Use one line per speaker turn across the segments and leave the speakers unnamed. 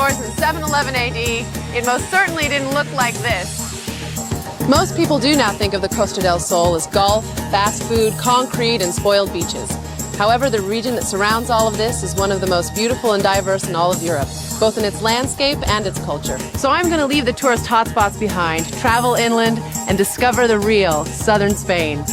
In 711 AD, it most certainly didn't look like this. Most people do now think of the Costa del Sol as golf, fast food, concrete, and spoiled beaches. However, the region that surrounds all of this is one of the most beautiful and diverse in all of Europe, both in its landscape and its culture. So I'm going to leave the tourist hotspots behind, travel inland, and discover the real southern Spain.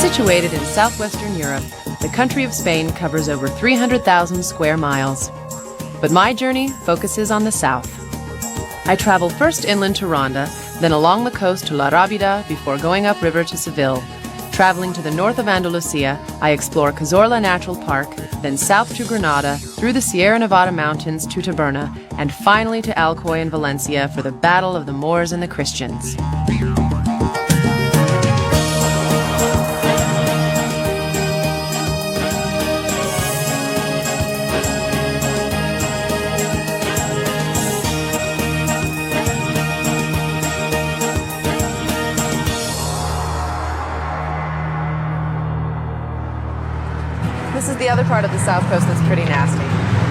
Situated in southwestern Europe, the country of Spain covers over 300,000 square miles. But my journey focuses on the south. I traveled first inland to Ronda, then along the coast to La Rábida before going upriver to Seville. Traveling to the north of Andalusia, I explore Cazorla Natural Park, then south to Granada, through the Sierra Nevada mountains to Taberna, and finally to Alcoy and Valencia for the battle of the Moors and the Christians. This is the other part of the south coast that's pretty nasty.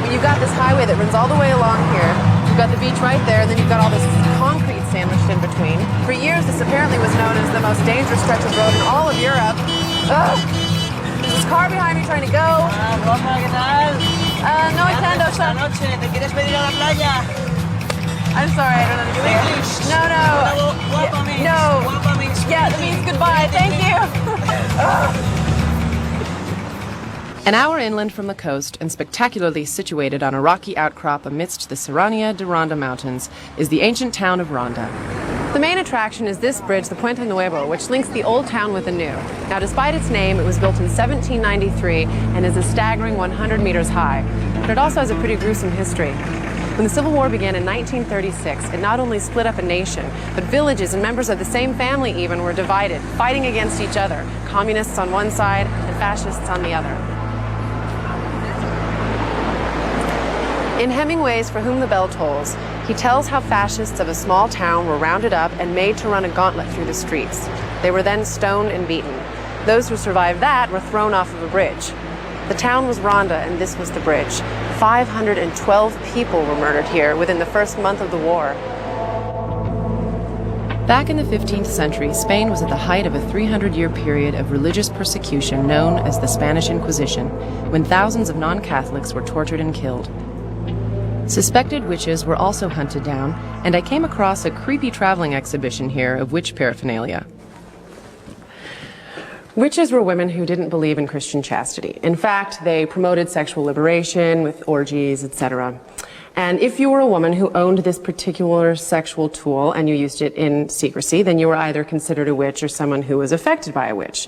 When you've got this highway that runs all the way along here, you've got the beach right there, and then you've got all this concrete sandwiched in between. For years, this apparently was known as the most dangerous stretch of road in all of Europe. Ugh. There's this car behind me trying to go.
Rosa, ¿qué tal?
No entiendo.
Esta noche, ¿te quieres venir a la playa?
I'm sorry, I don't understand.
English?
No.
Guapa means,
No.
Guapa means
Yeah, that means goodbye. Thank you. An hour inland from the coast and spectacularly situated on a rocky outcrop amidst the Serranía de Ronda mountains is the ancient town of Ronda. The main attraction is this bridge, the Puente Nuevo, which links the old town with the new. Now, despite its name, it was built in 1793 and is a staggering 100 meters high. But it also has a pretty gruesome history. When the Civil War began in 1936, it not only split up a nation, but villages and members of the same family even were divided, fighting against each other, communists on one side and fascists on the other. In Hemingway's For Whom the Bell Tolls, he tells how fascists of a small town were rounded up and made to run a gauntlet through the streets. They were then stoned and beaten. Those who survived that were thrown off of a bridge. The town was Ronda, and this was the bridge. 512 people were murdered here within the first month of the war. Back in the 15th century, Spain was at the height of a 300-year period of religious persecution known as the Spanish Inquisition, when thousands of non-Catholics were tortured and killed. Suspected witches were also hunted down, and I came across a creepy traveling exhibition here of witch paraphernalia. Witches were women who didn't believe in Christian chastity. In fact, they promoted sexual liberation with orgies, etc. And if you were a woman who owned this particular sexual tool and you used it in secrecy, then you were either considered a witch or someone who was affected by a witch.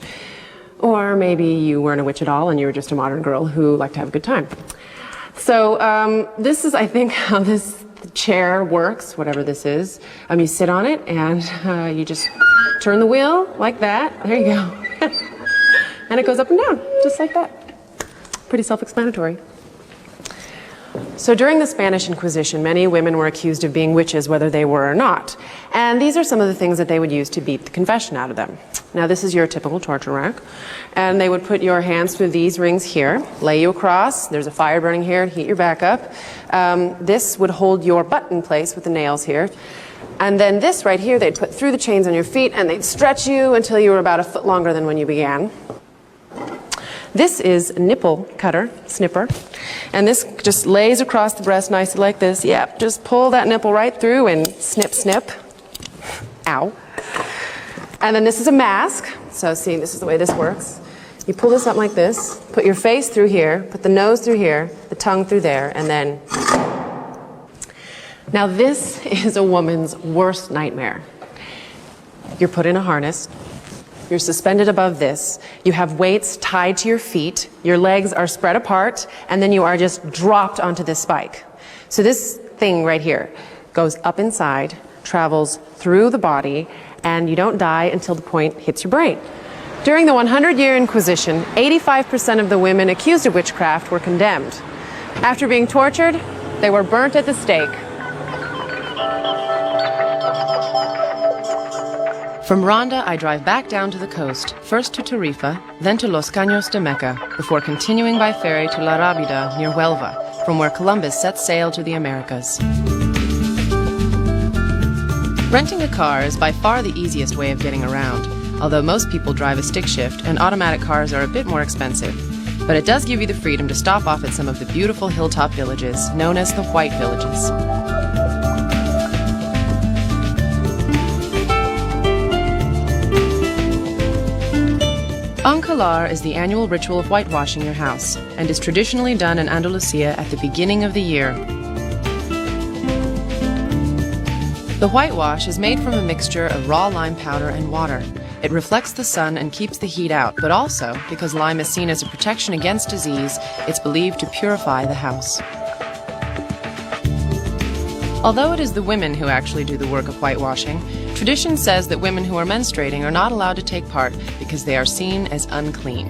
Or maybe you weren't a witch at all and you were just a modern girl who liked to have a good time. So this is, I think, how this chair works, whatever this is. You sit on it and you just turn the wheel like that. There you go. And it goes up and down, just like that. Pretty self-explanatory. So during the Spanish Inquisition, many women were accused of being witches, whether they were or not. And these are some of the things that they would use to beat the confession out of them. Now, this is your typical torture rack. And they would put your hands through these rings here, lay you across. There's a fire burning here to heat your back up. This would hold your butt in place with the nails here. And then this right here, they'd put through the chains on your feet, and they'd stretch you until you were about a foot longer than when you began. This is nipple cutter, snipper. And this just lays across the breast nicely like this. Yep, just pull that nipple right through and snip, snip. Ow. And then this is a mask. So see, this is the way this works. You pull this up like this, put your face through here, put the nose through here, the tongue through there, and then... Now this is a woman's worst nightmare. You're put in a harness. You're suspended above this. You have weights tied to your feet. Your legs are spread apart, and then you are just dropped onto this spike. So this thing right here goes up inside, travels through the body, and you don't die until the point hits your brain. During the 100-year Inquisition, 85% of the women accused of witchcraft were condemned. After being tortured, they were burnt at the stake. From Ronda, I drive back down to the coast, first to Tarifa, then to Los Caños de Meca, before continuing by ferry to La Rábida near Huelva, from where Columbus set sail to the Americas. Renting a car is by far the easiest way of getting around, although most people drive a stick shift and automatic cars are a bit more expensive. But it does give you the freedom to stop off at some of the beautiful hilltop villages, known as the White Villages. Oncalar is the annual ritual of whitewashing your house, and is traditionally done in Andalusia at the beginning of the year. The whitewash is made from a mixture of raw lime powder and water. It reflects the sun and keeps the heat out, but also, because lime is seen as a protection against disease, it's believed to purify the house. Although it is the women who actually do the work of whitewashing, tradition says that women who are menstruating are not allowed to take part because they are seen as unclean.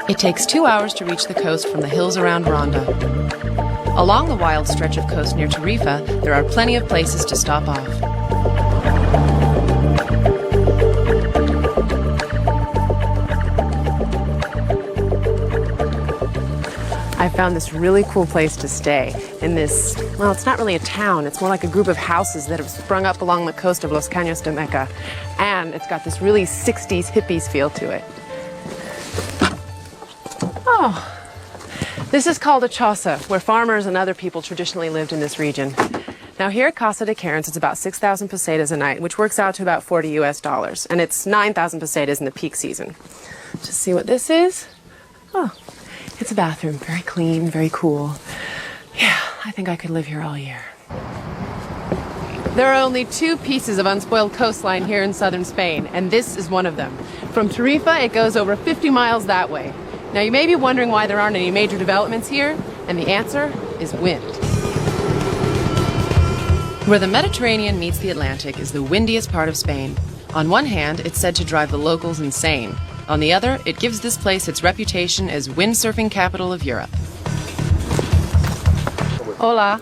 It takes 2 hours to reach the coast from the hills around Ronda. Along the wild stretch of coast near Tarifa, there are plenty of places to stop off. I found this really cool place to stay in this, well, it's not really a town, it's more like a group of houses that have sprung up along the coast of Los Caños de Meca, and it's got this really 60s hippies feel to it. Oh, this is called a choza, where farmers and other people traditionally lived in this region. Now here at Casa de Cairns, it's about 6,000 pesetas a night, which works out to about $40 US, and it's 9,000 pesetas in the peak season. To see what this is? Oh, it's a bathroom, very clean, very cool. Yeah, I think I could live here all year. There are only 2 pieces of unspoiled coastline here in southern Spain, and this is one of them. From Tarifa, it goes over 50 miles that way. Now you may be wondering why there aren't any major developments here, and the answer is wind. Where the Mediterranean meets the Atlantic is the windiest part of Spain. On one hand, it's said to drive the locals insane. On the other, it gives this place its reputation as windsurfing capital of Europe. Hola.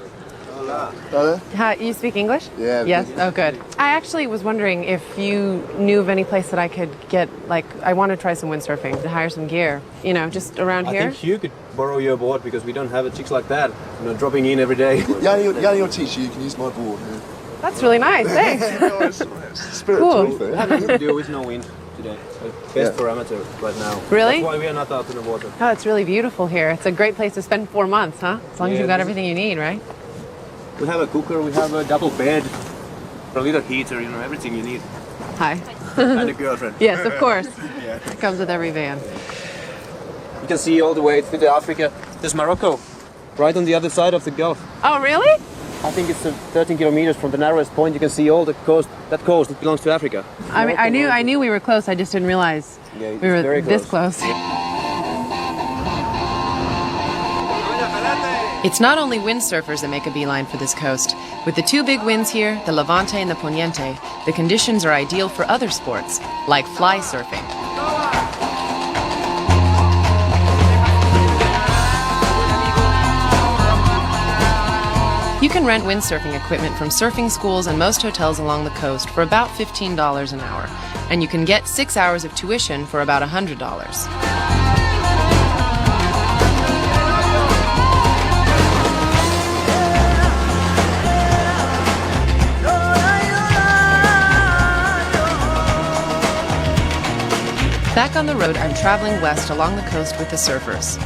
Hola.
Hi, you speak English?
Yeah.
Yes? Oh, good. I actually was wondering if you knew of any place that I could get, like, I want to try some windsurfing, to hire some gear, you know, just around here.
I think Hugh could borrow your board because we don't have chicks like that, you know, dropping in every day.
Yeah, your teacher, you can use my board. Yeah.
That's really nice, thanks.
No, it's spiritual.
Cool.
We have nothing to do with no wind today. Best for amateur right now.
Really?
That's why we are not out in the water.
Oh, it's really beautiful here. It's a great place to spend 4 months, huh? As long as you've got everything you need, right?
We have a cooker, we have a double bed, a little heater, you know, everything you need.
Hi.
And a girlfriend.
Yes, of course.
Yeah.
It comes with every van.
You can see all the way to Africa. There's Morocco, right on the other side of the Gulf.
Oh, really?
I think it's 13 kilometers from the narrowest point. You can see all the coast. That coast, it belongs to Africa.
I mean, I knew we were close. I just didn't realize we were
very
this close. It's not only windsurfers that make a beeline for this coast. With the 2 big winds here, the Levante and the Poniente, the conditions are ideal for other sports, like fly surfing. You can rent windsurfing equipment from surfing schools and most hotels along the coast for about $15 an hour, and you can get 6 hours of tuition for about $100. Back on the road, I'm traveling west along the coast with the surfers.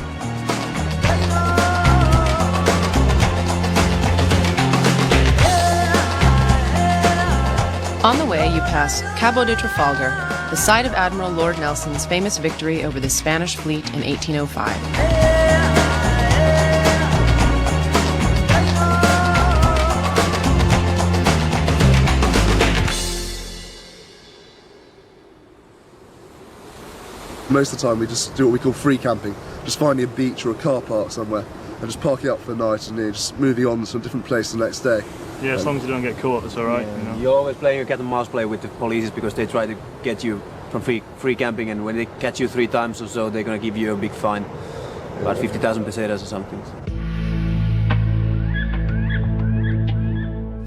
On the way, you pass Cabo de Trafalgar, the site of Admiral Lord Nelson's famous victory over the Spanish fleet in 1805.
Most of the time we just do what we call free camping, just finding a beach or a car park somewhere and just park it up for the night and just moving on to a different place the next day.
Yeah, as long as you don't get caught, that's alright.
Yeah.
You know?
You're always playing a cat and mouse play with the police because they try to get you from free camping, and when they catch you 3 times or so, they're gonna give you a big fine, about 50,000 pesetas or something.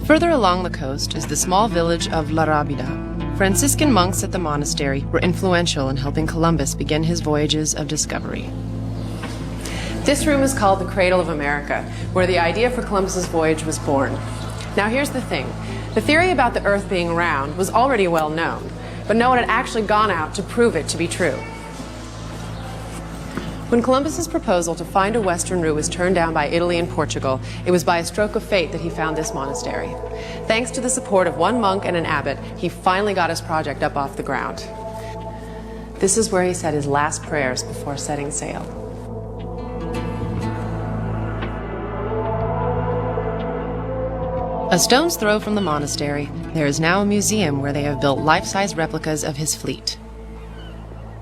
Further along the coast is the small village of La Rábida. Franciscan monks at the monastery were influential in helping Columbus begin his voyages of discovery. This room is called the Cradle of America, where the idea for Columbus's voyage was born. Now here's the thing. The theory about the Earth being round was already well known, but no one had actually gone out to prove it to be true. When Columbus's proposal to find a western route was turned down by Italy and Portugal, it was by a stroke of fate that he found this monastery. Thanks to the support of one monk and an abbot, he finally got his project up off the ground. This is where he said his last prayers before setting sail. A stone's throw from the monastery, there is now a museum where they have built life-size replicas of his fleet.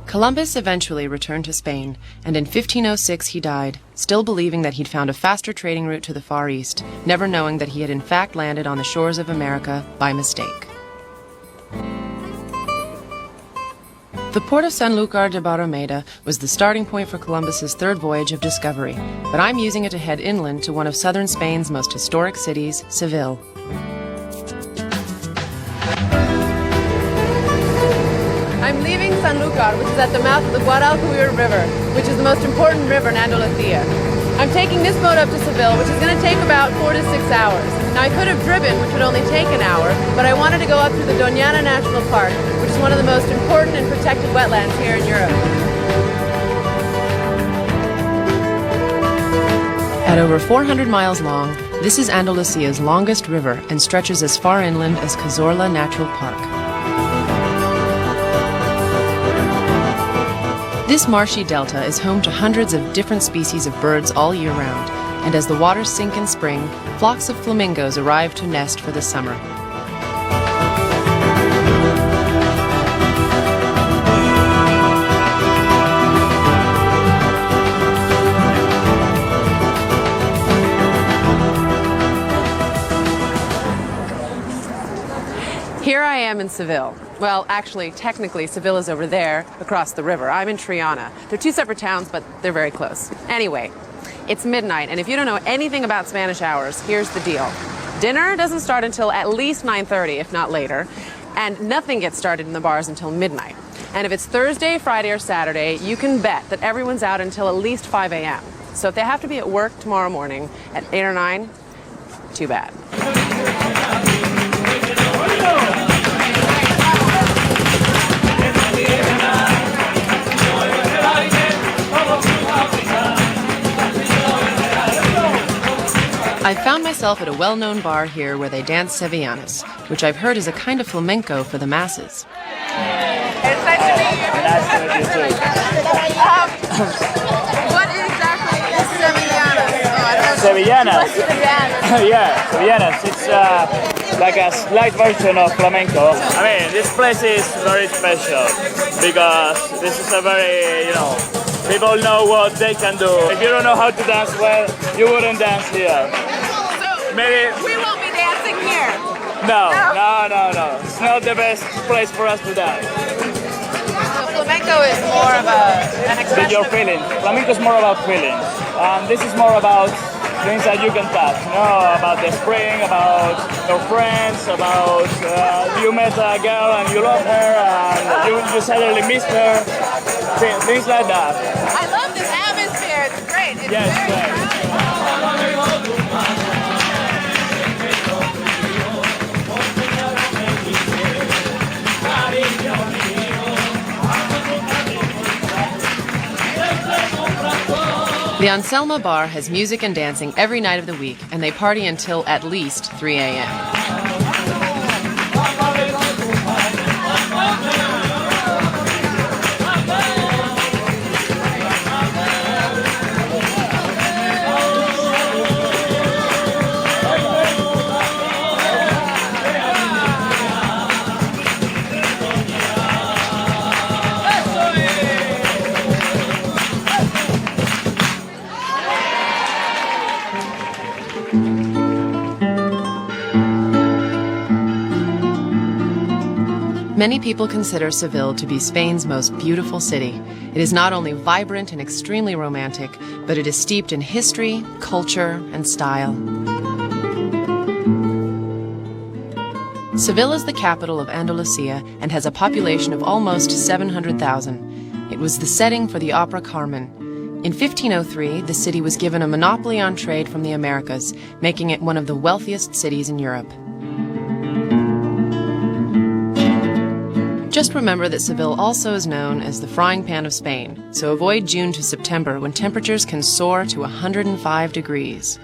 Columbus eventually returned to Spain, and in 1506 he died, still believing that he'd found a faster trading route to the Far East, never knowing that he had in fact landed on the shores of America by mistake. The port of Sanlúcar de Barrameda was the starting point for Columbus's third voyage of discovery, but I'm using it to head inland to one of southern Spain's most historic cities, Seville. I'm leaving Sanlúcar, which is at the mouth of the Guadalquivir River, which is the most important river in Andalusia. I'm taking this boat up to Seville, which is going to take about 4 to 6 hours. Now, I could have driven, which would only take an hour, but I wanted to go up through the Doñana National Park, which is one of the most important and protected wetlands here in Europe. At over 400 miles long, this is Andalusia's longest river and stretches as far inland as Cazorla Natural Park. This marshy delta is home to hundreds of different species of birds all year round, and as the waters sink in spring, flocks of flamingos arrive to nest for the summer. Here I am in Seville. Well, actually, technically, Seville is over there, across the river. I'm in Triana. They're 2 separate towns, but they're very close. Anyway, it's midnight, and if you don't know anything about Spanish hours, here's the deal. Dinner doesn't start until at least 9:30, if not later, and nothing gets started in the bars until midnight. And if it's Thursday, Friday, or Saturday, you can bet that everyone's out until at least 5 a.m. So if they have to be at work tomorrow morning at 8 or 9, too bad. I found myself at a well-known bar here where they dance sevillanas, which I've heard is a kind of flamenco for the masses.
It's nice to meet you. Nice to meet you too. What exactly is sevillanas?
Sevillanas? Yeah, sevillanas. It's like a slight version of flamenco. I mean, this place is very special because this is a very, people know what they can do. If you don't know how to dance well, you wouldn't dance here.
So,
maybe
we won't be dancing here.
No. It's not the best place for us to dance.
So flamenco is more of an expression.
With your feelings. Flamenco is more about feelings. This is more about things that you can touch. About the spring, about your friends, about you met a girl and you love her and you suddenly missed her. Things like that.
I love this atmosphere. It's great. It's
yes,
very
great.
The Anselma Bar has music and dancing every night of the week, and they party until at least 3 a.m. Many people consider Seville to be Spain's most beautiful city. It is not only vibrant and extremely romantic, but it is steeped in history, culture, and style. Seville is the capital of Andalusia and has a population of almost 700,000. It was the setting for the opera Carmen. In 1503, the city was given a monopoly on trade from the Americas, making it one of the wealthiest cities in Europe. Just remember that Seville also is known as the frying pan of Spain, so avoid June to September when temperatures can soar to 105 degrees.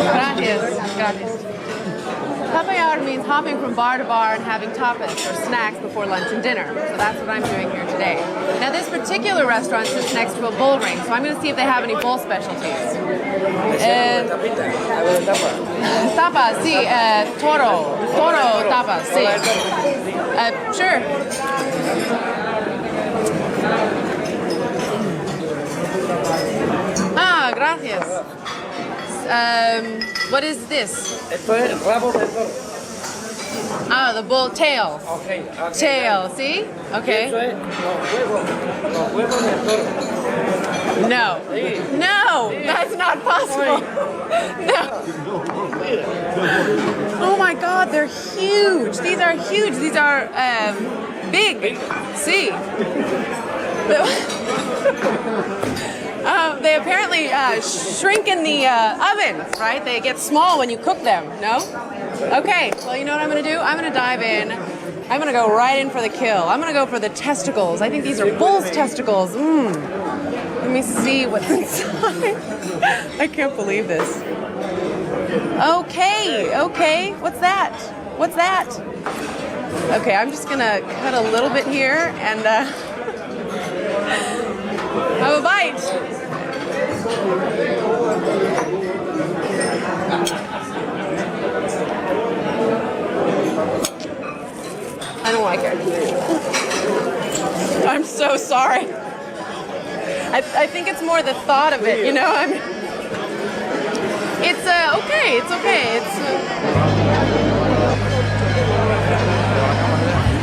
Gracias. Tapear means hopping from bar to bar and having tapas, or snacks, before lunch and dinner. So that's what I'm doing here today. Now this particular restaurant sits next to a bull ring, so I'm going to see if they have any bull specialties. Tapas, sí, toro tapas, sí. Sure. Ah, gracias. What is this? Ah, the bull tail.
Okay.
Tail, see? Okay. No. No, that's not possible. No. Oh my God, they're huge. These are huge. These are big. See? They apparently shrink in the ovens, right? They get small when you cook them, no? Okay, well, you know what I'm going to do? I'm going to dive in. I'm going to go right in for the kill. I'm going to go for the testicles. I think these are bull's testicles. Let me see what's inside. I can't believe this. Okay. What's that? Okay, I'm just going to cut a little bit here and have a bite. I don't like it. I'm so sorry. I think it's more the thought of it, you know? I mean, it's okay.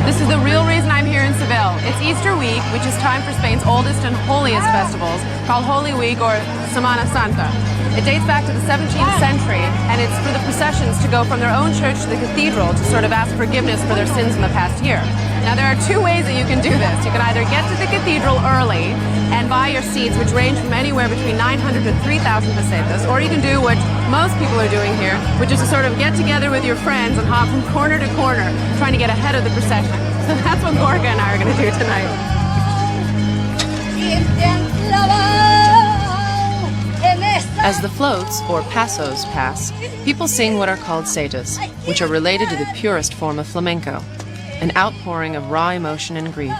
This is the real reason I'm here in Seville. It's Easter week, which is time for Spain's oldest and holiest festivals, called Holy Week or Semana Santa. It dates back to the 17th century, and it's for the processions to go from their own church to the cathedral to sort of ask forgiveness for their sins in the past year. Now, there are two ways that you can do this. You can either get to the cathedral early and buy your seats, which range from anywhere between 900 to 3,000 pesetas, or you can do what most people are doing here, which is to sort of get together with your friends and hop from corner to corner, trying to get ahead of the procession. So that's what Gorga and I are going to do tonight. As the floats, or pasos, pass, people sing what are called setas, which are related to the purest form of flamenco, an outpouring of raw emotion and grief.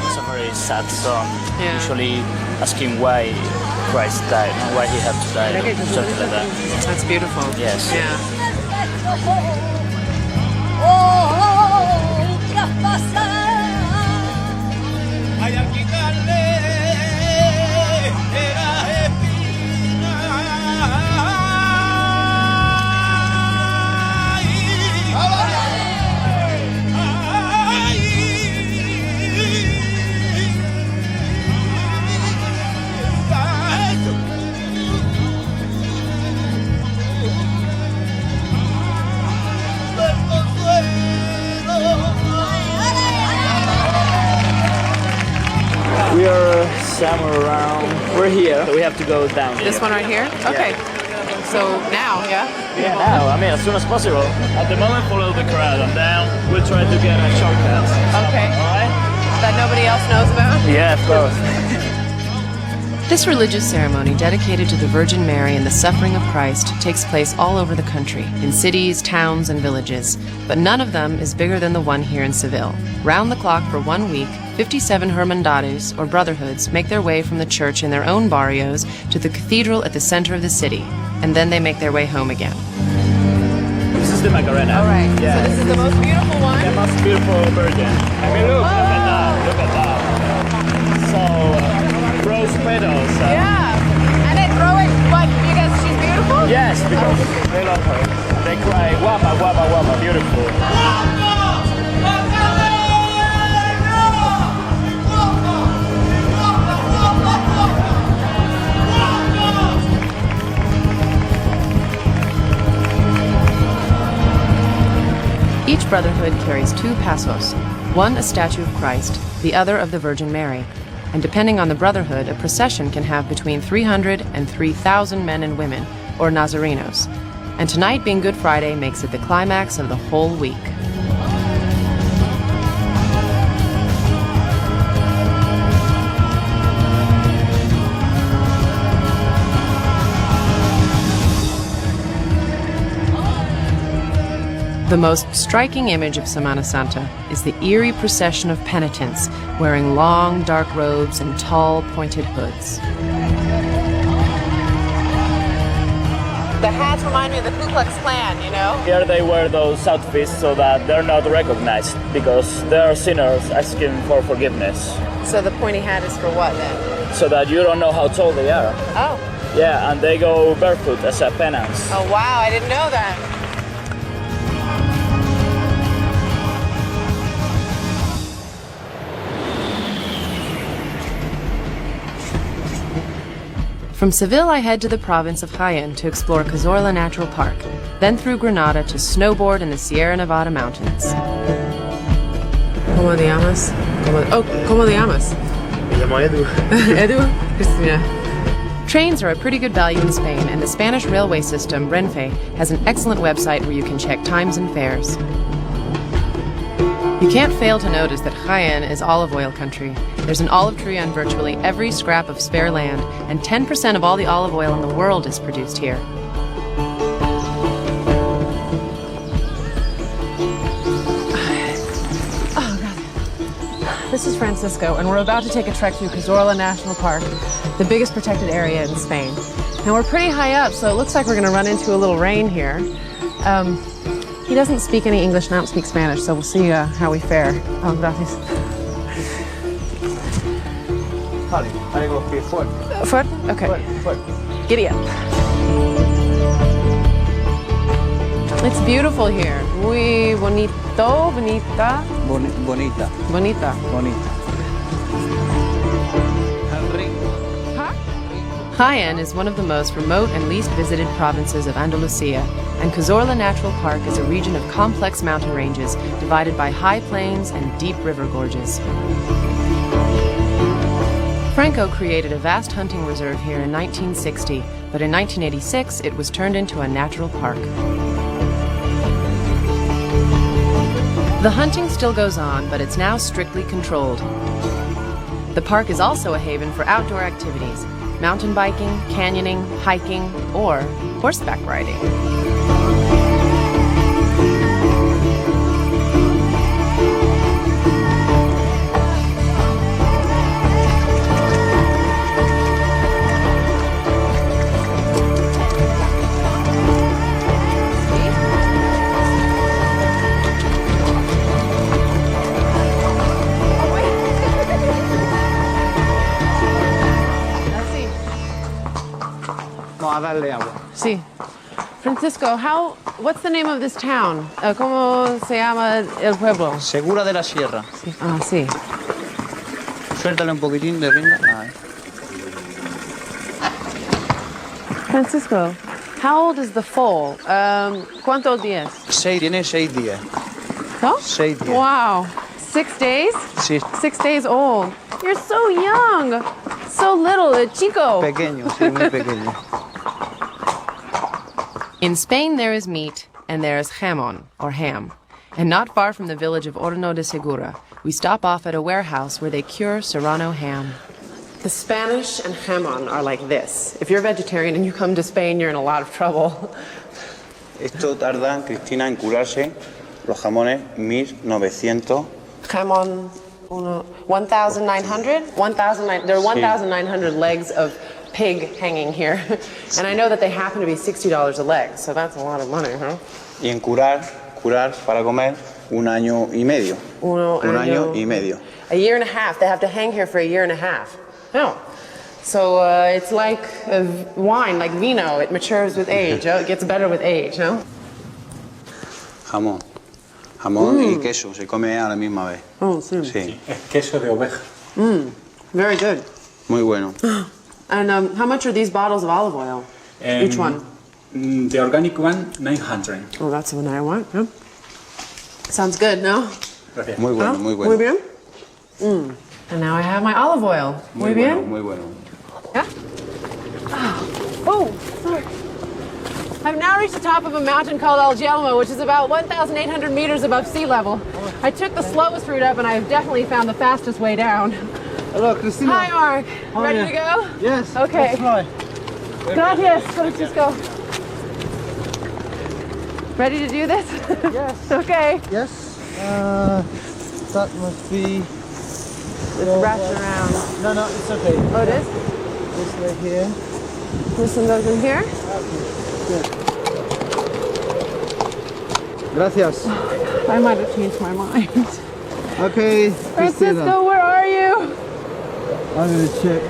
It's a very sad song,
Yeah.
usually asking why Christ died, and why he had to die, or something like that.
That's beautiful.
Yes.
Yeah.
We are somewhere around. We're here. So we have to go down.
This one right here? Okay. So now, yeah?
Yeah, now. I mean, as soon as possible. At the moment, follow the crowd, and then we'll try to get a shortcut.
Okay.
All right?
That nobody else knows about?
Yeah, of course.
This religious ceremony dedicated to the Virgin Mary and the suffering of Christ takes place all over the country, in cities, towns, and villages, but none of them is bigger than the one here in Seville. Round the clock for 1 week, 57 hermandades, or brotherhoods, make their way from the church in their own barrios to the cathedral at the center of the city, and then they make their way home again.
This is the Macarena.
All right,
Yeah.
so this is the most beautiful one.
The most beautiful Virgin. I mean, look at that. Look at that. So her. And they cry, guapa, guapa, guapa, beautiful.
Each brotherhood carries 2 pasos, one a statue of Christ, the other of the Virgin Mary. And depending on the brotherhood, a procession can have between 300 and 3,000 men and women, or Nazarenos. And tonight being Good Friday makes it the climax of the whole week. The most striking image of Semana Santa is the eerie procession of penitents wearing long, dark robes and tall, pointed hoods.
The hats remind me of the Ku Klux Klan, you know?
Here they wear those outfits so that they're not recognized because they're sinners asking for forgiveness.
So the pointy hat is for what then?
So that you don't know how tall they are.
Oh.
Yeah, and they go barefoot as a penance.
Oh wow, I didn't know that.
From Seville, I head to the province of Jaén to explore Cazorla Natural Park, then through Granada to snowboard in the Sierra Nevada mountains. ¿Cómo te llamas? ¿Cómo te llamas?
Me llamo Edu.
Edu? Cristina. Trains are a pretty good value in Spain, and the Spanish railway system, Renfe, has an excellent website where you can check times and fares. You can't fail to notice that Jaén is olive oil country. There's an olive tree on virtually every scrap of spare land, and 10% of all the olive oil in the world is produced here. Oh, God. This is Francisco, and we're about to take a trek through Cazorla National Park, the biggest protected area in Spain. Now, we're pretty high up, so it looks like we're going to run into a little rain here. He doesn't speak any English and I don't speak Spanish, so we'll see how we fare. Oh, gracias.
Vale, con los pies fuerte.
Fuerte? Okay.
Fuerte.
Giddy up. It's beautiful here. Muy bonito, bonita.
Bonita.
Bonita.
Bonita.
Jaén is one of the most remote and least visited provinces of Andalusia, and Cazorla Natural Park is a region of complex mountain ranges divided by high plains and deep river gorges. Franco created a vast hunting reserve here in 1960, but in 1986 it was turned into a natural park. The hunting still goes on, but it's now strictly controlled. The park is also a haven for outdoor activities: mountain biking, canyoning, hiking, or horseback riding.
Vamos a darle agua.
Sí. Francisco, what's the name of this town? ¿Cómo se llama el pueblo?
Segura de la Sierra.
Sí. Ah, sí.
Suéltale un poquitín de rienda. Ahí.
Francisco, how old is the foal? ¿Cuántos días?
Tiene 6 días.
¿No?
6 días.
Wow. 6 days?
Sí.
6 days old. You're so young. So little, chico.
Pequeño, sí, muy pequeño.
In Spain, there is meat, and there is jamón, or ham. And not far from the village of Horno de Segura, we stop off at a warehouse where they cure Serrano ham. The Spanish and jamón are like this. If you're a vegetarian and you come to Spain, you're in a lot of trouble.
Esto tarda, Cristina, en curarse los jamones 1900.
Jamón, 1,900? There are 1,900 legs of pig hanging here. And I know that they happen to be $60 a leg, so that's a lot of money, huh?
Y en curar para comer 1 año y medio. Un año y medio.
A year and a half. They have to hang here for a year and a half. No. So it's like wine, like vino. It matures with age. It gets better with age, no?
Jamón. Jamón y queso, se come a la misma vez.
Oh, sí.
Sí.
Es queso de oveja.
Very good.
Muy bueno.
And how much are these bottles of olive oil? Each one?
The organic one, 900.
Oh, that's the one I want. Yeah. Sounds good, no?
Gracias.
Muy bueno, muy bueno.
Muy bien. And now I have my olive oil. Muy bien.
Muy bueno.
Yeah? Oh, sorry. I've now reached the top of a mountain called El Yelmo, which is about 1,800 meters above sea level. I took the slowest route up, and I have definitely found the fastest way down.
Hello, Cristina.
Hi, Mark.
How are
Ready
you?
to go?
Yes.
Okay.
Let's fly.
Gracias. Let's just go. Ready to do this?
Yes.
Okay.
Yes. That must be.
It's wrapped around.
No, it's okay.
Oh, it is?
This way here.
This one goes in here?
Gracias.
I might have changed my mind.
Okay, Cristina.
Francisco, where are you?
I'm gonna check.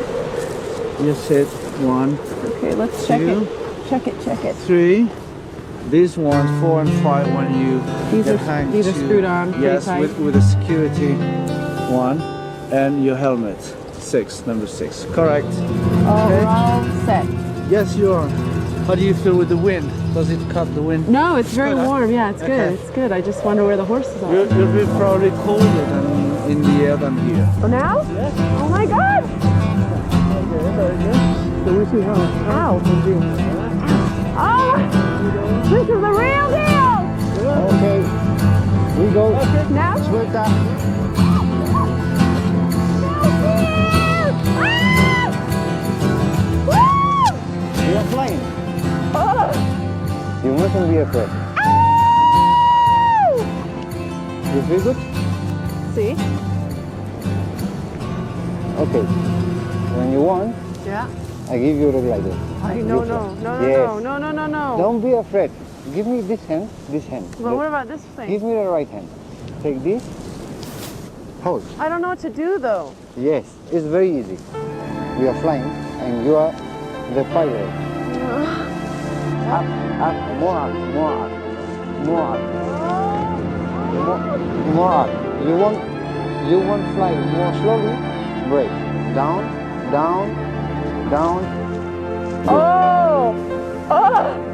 You said 1,
Okay, let's check
Two.
it. Check it, check it.
3. These ones 4 and 5 when you
These
get
are-
hanged
these are
to-
screwed on pretty
Yes,
tight.
with a security 1 and your helmet 6, number 6. Correct.
Oh,
Okay.
we're all set.
Yes, you are. How do you feel with the wind? Does it cut the wind?
No, it's very
good, huh?
warm. Yeah, it's good.
Okay.
It's good. I just wonder where the horses are.
You'll be probably colder than in the air than here.
Oh, now?
Yes.
Oh my God!
Okay, very good. So we see how.
Ow! Oh! This is the real deal!
Okay. We go.
Now?
Suelta. We are flying. You mustn't be afraid. You feel good?
See?
Okay. When you want,
Yeah.
I give you the glider.
No, no, no,
Yes.
no, no, no, no, no.
Don't be afraid. Give me this hand, this hand.
But what about this thing?
Give me the right hand. Take this. Hold.
I don't know what to do though.
Yes, it's very easy. We are flying and you are the pilot. Up, more up, more up, more up. More up. You want fly more slowly? Brake. Down, down, down.
Oh! Oh!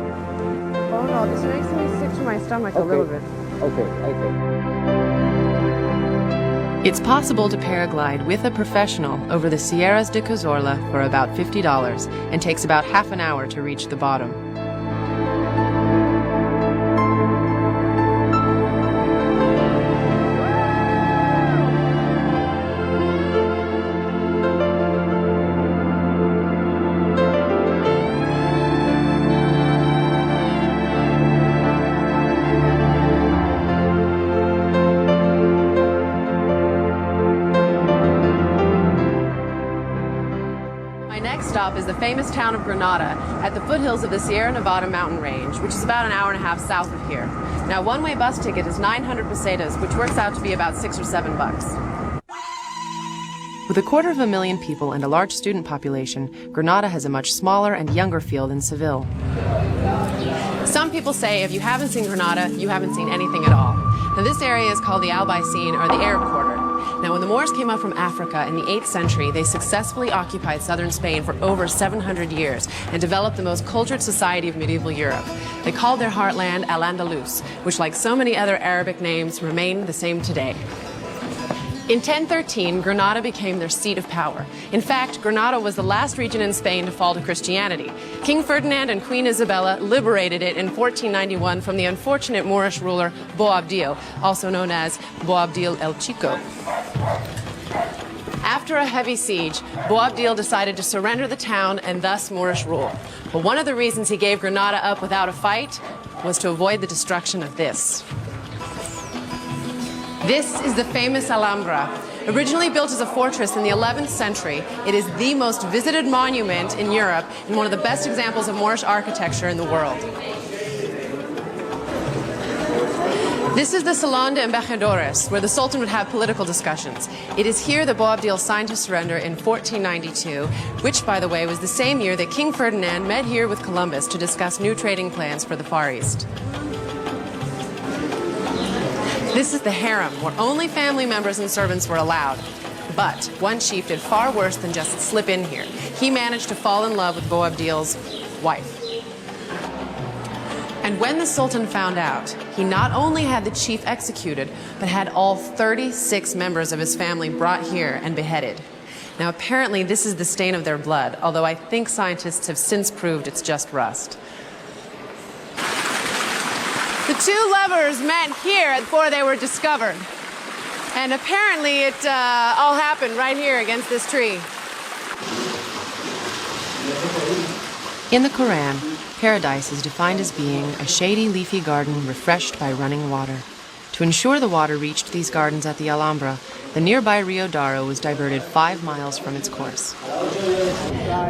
Oh no, this makes me sick to my stomach a little bit.
Okay, okay.
It's possible to paraglide with a professional over the Sierras de Cazorla for about $50 and takes about half an hour to reach the bottom. My next stop is the famous town of Granada at the foothills of the Sierra Nevada mountain range, which is about an hour and a half south of here. Now, one-way bus ticket is 900 pesetas, which works out to be about $6 or $7. With 250,000 people and a large student population, Granada has a much smaller and younger feel than Seville. Some people say if you haven't seen Granada, you haven't seen anything at all. Now, this area is called the Albaicin, or the Arab Quarter. Now, when the Moors came up from Africa in the 8th century, they successfully occupied southern Spain for over 700 years and developed the most cultured society of medieval Europe. They called their heartland Al-Andalus, which, like so many other Arabic names, remain the same today. In 1013, Granada became their seat of power. In fact, Granada was the last region in Spain to fall to Christianity. King Ferdinand and Queen Isabella liberated it in 1491 from the unfortunate Moorish ruler Boabdil, also known as Boabdil el Chico. After a heavy siege, Boabdil decided to surrender the town and thus Moorish rule. But one of the reasons he gave Granada up without a fight was to avoid the destruction of this. This is the famous Alhambra. Originally built as a fortress in the 11th century, it is the most visited monument in Europe and one of the best examples of Moorish architecture in the world. This is the Salon de Embajadores, where the Sultan would have political discussions. It is here that Boabdil signed his surrender in 1492, which, by the way, was the same year that King Ferdinand met here with Columbus to discuss new trading plans for the Far East. This is the harem, where only family members and servants were allowed. But one chief did far worse than just slip in here. He managed to fall in love with Boabdil's wife. And when the Sultan found out, he not only had the chief executed, but had all 36 members of his family brought here and beheaded. Now, apparently, this is the stain of their blood, although I think scientists have since proved it's just rust. The two lovers met here before they were discovered. And apparently, it all happened right here against this tree. In the Quran, paradise is defined as being a shady, leafy garden refreshed by running water. To ensure the water reached these gardens at the Alhambra, the nearby Rio Daro was diverted 5 miles from its course.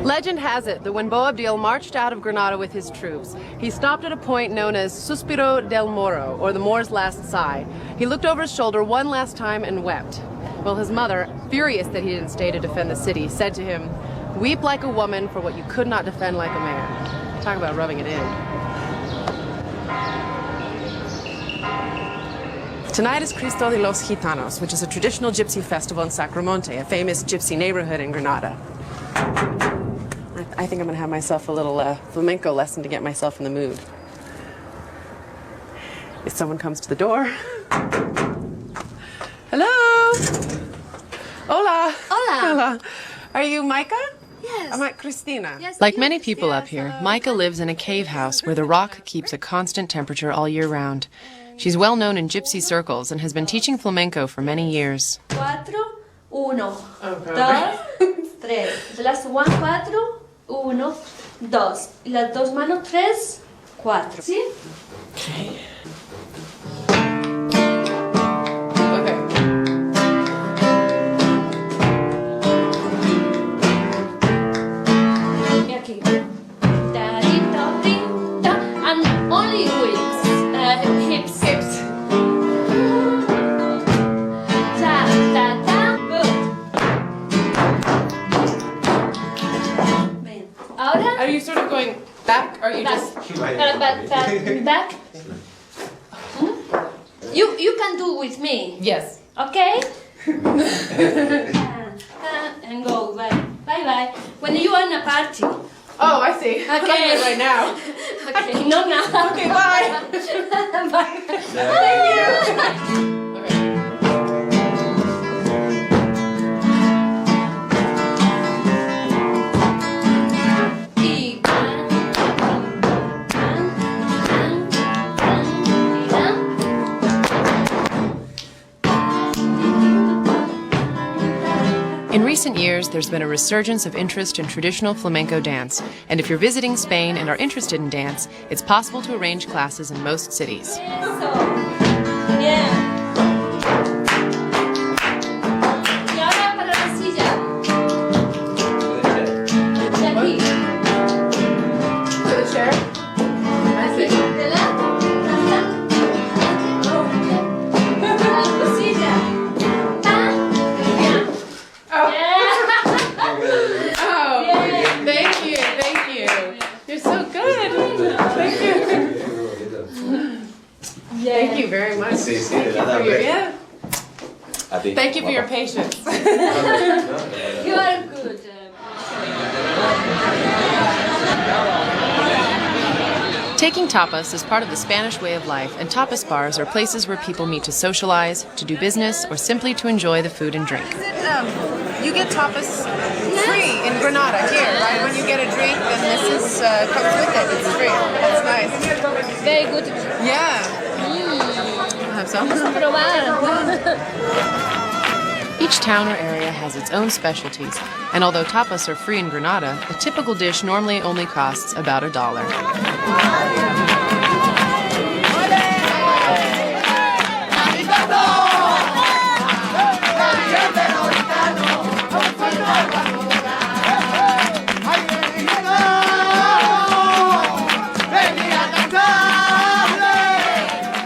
Legend has it that when Boabdil marched out of Granada with his troops, he stopped at a point known as Suspiro del Moro, or the Moor's last sigh. He looked over his shoulder one last time and wept. Well, his mother, furious that he didn't stay to defend the city, said to him, "Weep like a woman for what you could not defend like a man." Talk about rubbing it in. Tonight is Cristo de los Gitanos, which is a traditional gypsy festival in Sacromonte, a famous gypsy neighborhood in Granada. I think I'm going to have myself a little flamenco lesson to get myself in the mood. If someone comes to the door. Hello? Hola.
Hola.
Hola. Are you Micah?
Yes.
I'm Christina.
Yes,
Like
yes,
many people
yes,
up here,
hello.
Micah lives in a cave house where the rock keeps a constant temperature all year round. She's well known in gypsy circles and has been teaching flamenco for many years.
4, 1, 2, 3. Las 1, 4, 1, 2. Y las dos manos 3, 4. ¿Sí?
Okay.
Y aquí. Da, di, da, and only hips. Hips.
Hips.
Ta, ta, ta. Good. Ahora.
Are you sort of going back, or are you
Back.
just...
Back. You can do with me.
Yes.
Okay? And go. Bye. Bye bye. When you are in a party.
Oh, I see.
Okay.
Okay. Right now.
Okay, no now.
Okay, bye.
Bye.
Thank you. Okay.
Y
In recent years, there's been a resurgence of interest in traditional flamenco dance, and if you're visiting Spain and are interested in dance, it's possible to arrange classes in most cities.
Eso. Bien. Y ahora para la silla. De aquí.
To the chair? I see.
De la. Hasta. A tu silla. Ah. Bien.
Oh.
Yeah.
Oh,
Yay.
thank you. You're so good. Thank you. Thank you very much.
Sí, sí, de
Thank you
nada,
for your,
hombre.
yeah.
A ti.
Thank you for your patience.
You are good.
Taking tapas is part of the Spanish way of life, and tapas bars are places where people meet to socialize, to do business, or simply to enjoy the food and drink. You get tapas free in Granada here, right? When you get a drink, then this comes with it. It's free. That's nice.
Very good.
Yeah. Have some.
Probar.
Each town or area has its own specialties, and although tapas are free in Granada, a typical dish normally only costs about $1.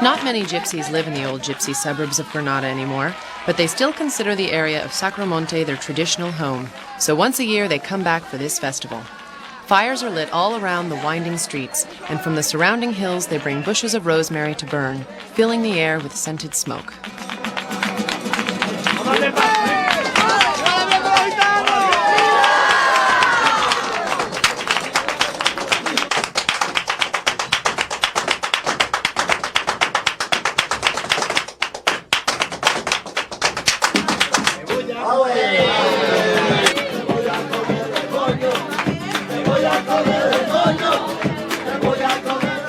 Not many gypsies live in the old gypsy suburbs of Granada anymore, but they still consider the area of Sacromonte their traditional home. So once a year they come back for this festival. Fires are lit all around the winding streets, and from the surrounding hills they bring bushes of rosemary to burn, filling the air with scented smoke.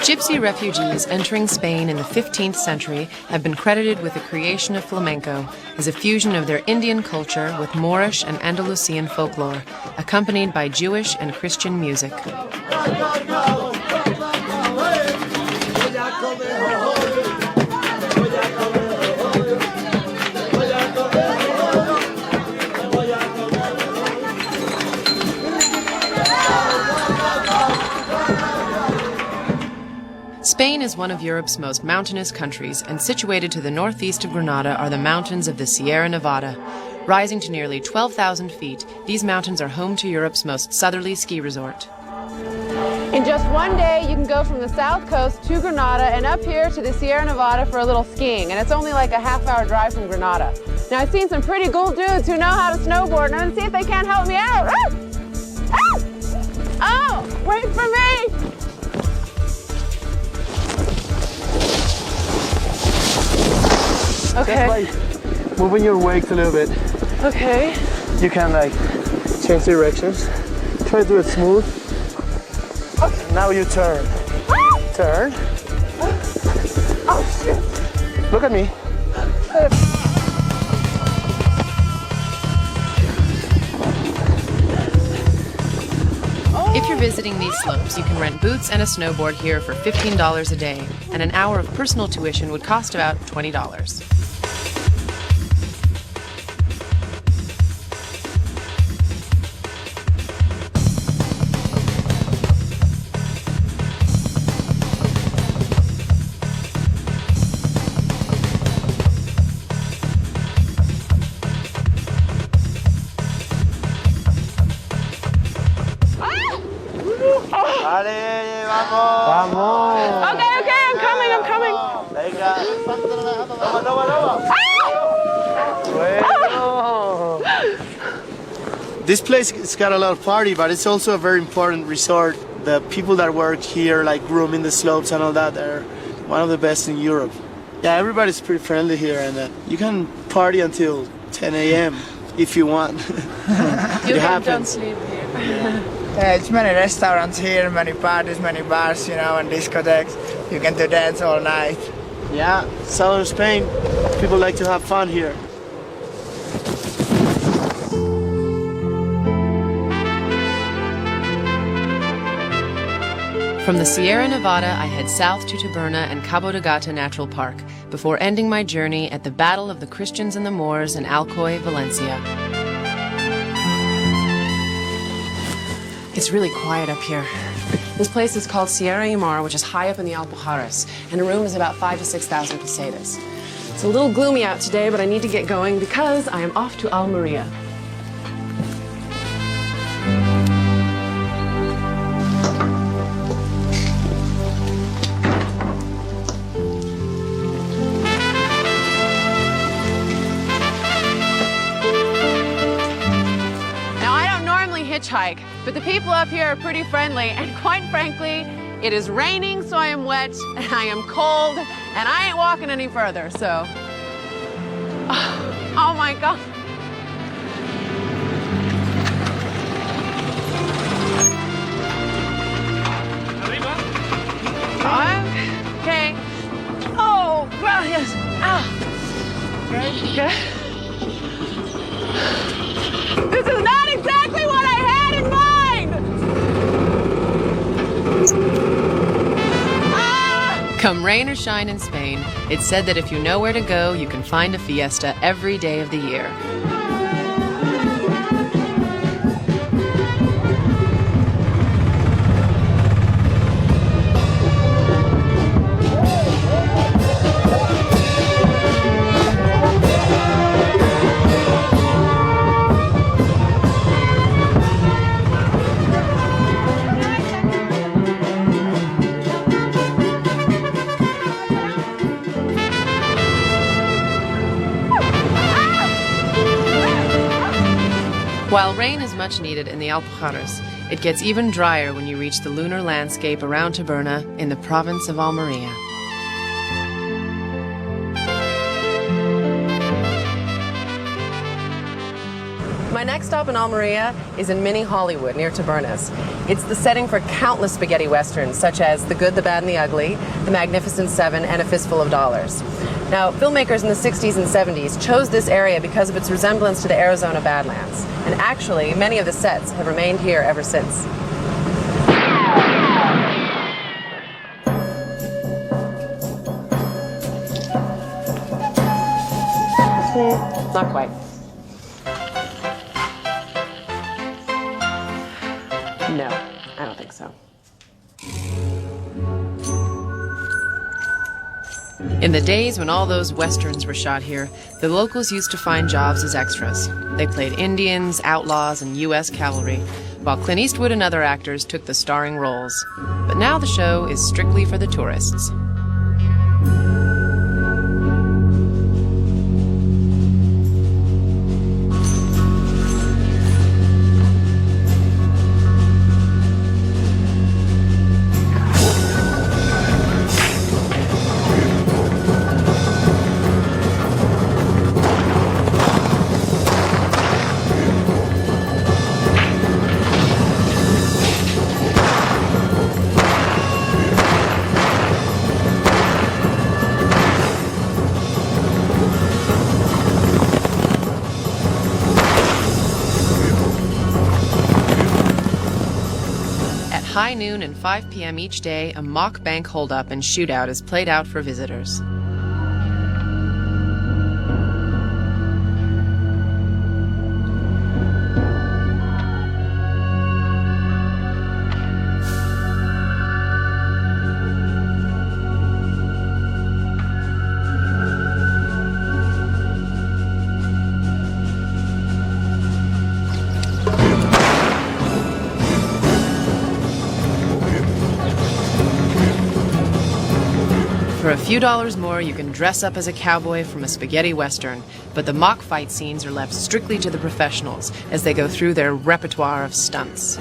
Gypsy refugees entering Spain in the 15th century have been credited with the creation of flamenco as a fusion of their Indian culture with Moorish and Andalusian folklore, accompanied by Jewish and Christian music. Spain is one of Europe's most mountainous countries, and situated to the northeast of Granada are the mountains of the Sierra Nevada. Rising to nearly 12,000 feet, these mountains are home to Europe's most southerly ski resort. In just one day, you can go from the south coast to Granada and up here to the Sierra Nevada for a little skiing, and it's only like a half-hour drive from Granada. Now, I've seen some pretty cool dudes who know how to snowboard, and I'm gonna see if they can't help me out. Oh, wait for me! Okay.
Just like moving your weight a little bit.
Okay.
You can like change directions. Try to do it smooth. Okay. Now you turn. Turn. Oh shit. Look at me.
If you're visiting these slopes, you can rent boots and a snowboard here for $15 a day, and an hour of personal tuition would cost about $20.
Vamos.
Okay, I'm coming.
This place has got a lot of party, but it's also a very important resort. The people that work here, like grooming the slopes and all that, are one of the best in Europe. Yeah, everybody's pretty friendly here, and you can party until 10 a.m. if you want.
Don't sleep here.
It's many restaurants here, many parties, many bars, you know, and discotheques. You can do dance all night.
Yeah, southern Spain, people like to have fun here.
From the Sierra Nevada, I head south to Taberna and Cabo de Gata Natural Park before ending my journey at the Battle of the Christians and the Moors in Alcoy, Valencia. It's really quiet up here. This place is called Sierra Ymar, which is high up in the Alpujarras, and a room is about 5,000 to 6,000 pesetas. It's a little gloomy out today, but I need to get going because I am off to Almeria. Hitchhike, but the people up here are pretty friendly, and quite frankly, it is raining, so I am wet, and I am cold, and I ain't walking any further, so. Oh my God. Okay. Oh, gracias. Okay. This is not exactly what I had in mind! Come rain or shine in Spain, it's said that if you know where to go, you can find a fiesta every day of the year. While rain is much needed in the Alpujarras, it gets even drier when you reach the lunar landscape around Taberna in the province of Almería. My next stop in Almería is in mini Hollywood near Tabernas. It's the setting for countless spaghetti westerns such as The Good, the Bad, and the Ugly, The Magnificent Seven, and A Fistful of Dollars. Now, filmmakers in the 60s and 70s chose this area because of its resemblance to the Arizona Badlands. And actually, many of the sets have remained here ever since. Not quite. No, I don't think so. In the days when all those westerns were shot here, the locals used to find jobs as extras. They played Indians, outlaws, and U.S. cavalry, while Clint Eastwood and other actors took the starring roles. But now the show is strictly for the tourists. High noon and 5 p.m. each day, a mock bank holdup and shootout is played out for visitors. For a few dollars more, you can dress up as a cowboy from a spaghetti western, but the mock fight scenes are left strictly to the professionals as they go through their repertoire of stunts.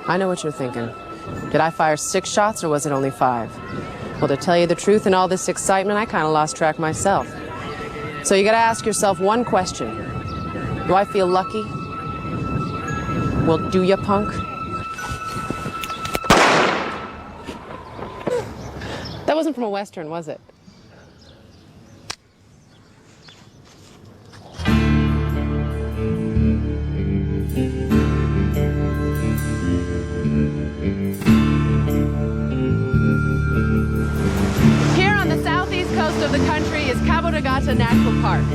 I know what you're thinking. Did I fire 6 shots or was it only 5? Well, to tell you the truth, in all this excitement, I kind of lost track myself. So you gotta ask yourself one question. Do I feel lucky? Well, do ya, punk? That wasn't from a Western, was it? Of the country is Cabo de Gata National Park.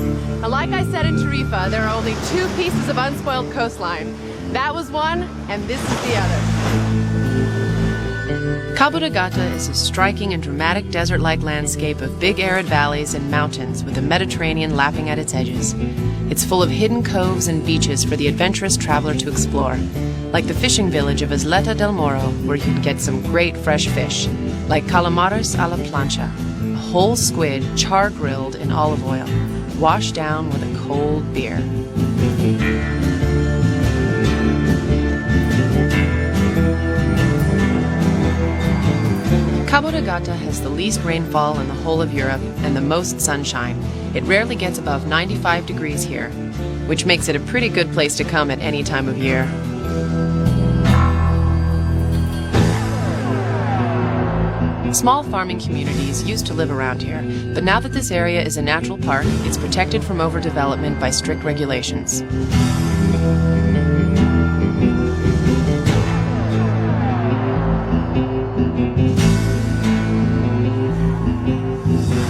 Now, like I said in Tarifa, there are only 2 pieces of unspoiled coastline. That was one, and this is the other. Cabo de Gata is a striking and dramatic desert-like landscape of big arid valleys and mountains with the Mediterranean lapping at its edges. It's full of hidden coves and beaches for the adventurous traveler to explore, like the fishing village of Isleta del Moro, where you can get some great fresh fish, like calamares a la plancha. Whole squid char-grilled in olive oil, washed down with a cold beer. Cabo de Gata has the least rainfall in the whole of Europe and the most sunshine. It rarely gets above 95 degrees here, which makes it a pretty good place to come at any time of year. Small farming communities used to live around here, but now that this area is a natural park, it's protected from overdevelopment by strict regulations.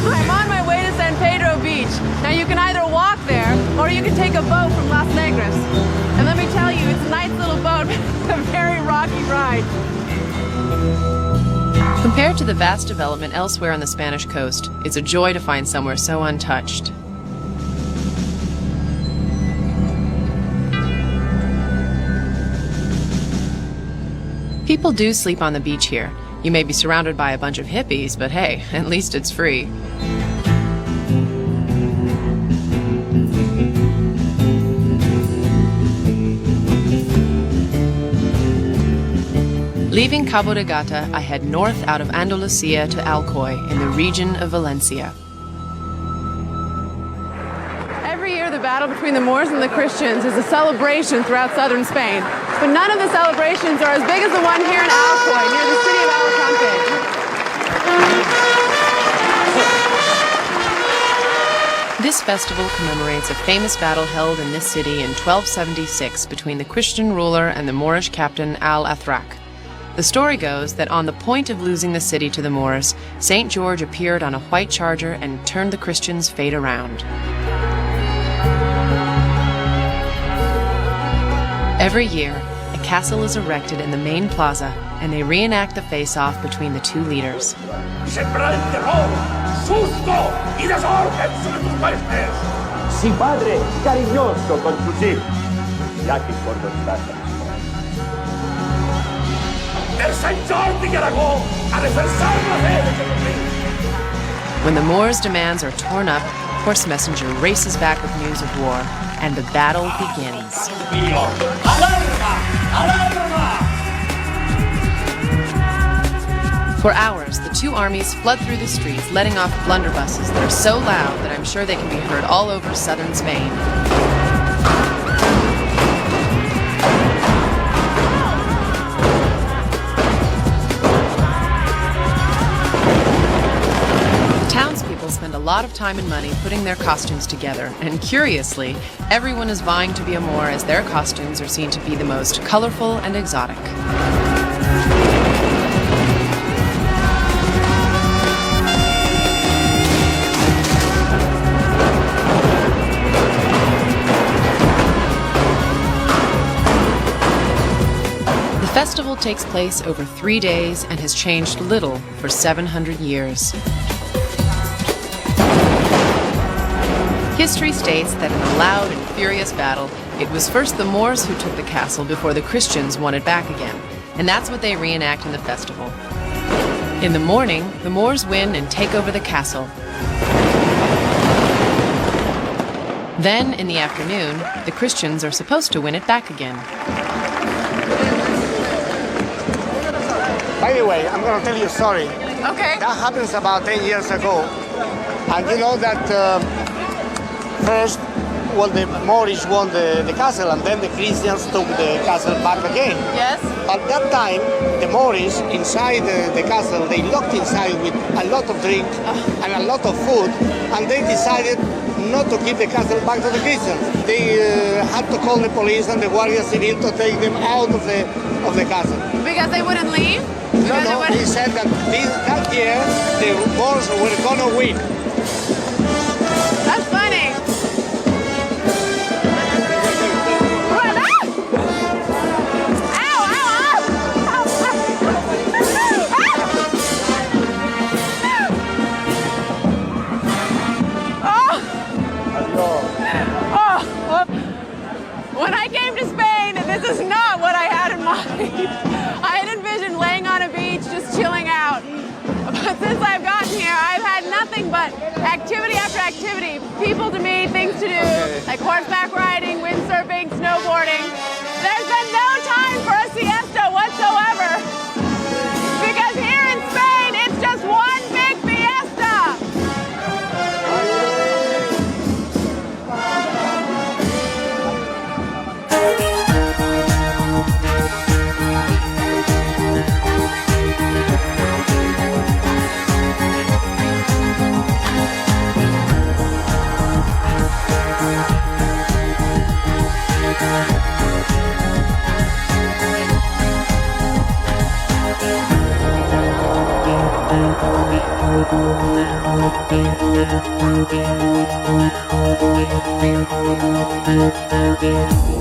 I'm on my way to San Pedro Beach. Now you can either walk there, or you can take a boat from Las Negras. And let me tell you, it's a nice little boat, a very rocky ride. Compared to the vast development elsewhere on the Spanish coast, it's a joy to find somewhere so untouched. People do sleep on the beach here. You may be surrounded by a bunch of hippies, but hey, at least it's free. Leaving Cabo de Gata, I head north out of Andalusia to Alcoy in the region of Valencia. Every year, the battle between the Moors and the Christians is a celebration throughout southern Spain. But none of the celebrations are as big as the one here in Alcoy, near the city of Alicante. This festival commemorates a famous battle held in this city in 1276 between the Christian ruler and the Moorish captain Al-Athrak. The story goes that on the point of losing the city to the Moors, St. George appeared on a white charger and turned the Christians' fate around. Every year, a castle is erected in the main plaza, and they reenact the face-off between the two leaders.
Sembrar el terror, susto y desorden sobre tus huestes.
Sí, padre, cariñoso con tus hijos, ya que por nuestras
El Sant Jordi de Aragó a defensar la fe de Jesucristo.
When the Moors' demands are torn up, Horse Messenger races back with news of war, and the battle begins. For hours, the two armies flood through the streets, letting off blunderbusses that are so loud that I'm sure they can be heard all over southern Spain. Spend a lot of time and money putting their costumes together, and curiously, everyone is vying to be a Moor as their costumes are seen to be the most colorful and exotic. The festival takes place over 3 days and has changed little for 700 years. History states that in a loud and furious battle, it was first the Moors who took the castle before the Christians won it back again, and that's what they reenact in the festival. In the morning, the Moors win and take over the castle. Then, in the afternoon, the Christians are supposed to win it back again.
By the way, I'm going to tell you a story.
Okay.
That happens about 10 years ago. And you know that first, well, the Moorish won the castle, and then the Christians took the castle back again.
Yes.
At that time, the Moorish, inside the castle, they locked inside with a lot of drink and a lot of food, and they decided not to give the castle back to the Christians. They had to call the police and the Guardia Civil to take them out of the castle.
Because they wouldn't leave?
No, they said that that year the Moors were going to win.
That's funny. When I came to Spain, this is not what I had in mind. I had envisioned laying on a beach, just chilling out. But since I've gotten here, I've had nothing but activity after activity. People to meet, things to do, like horseback riding, windsurfing, snowboarding. There's been no time for a siesta whatsoever. Because here in Spain, it's just one big fiesta.
Thank you.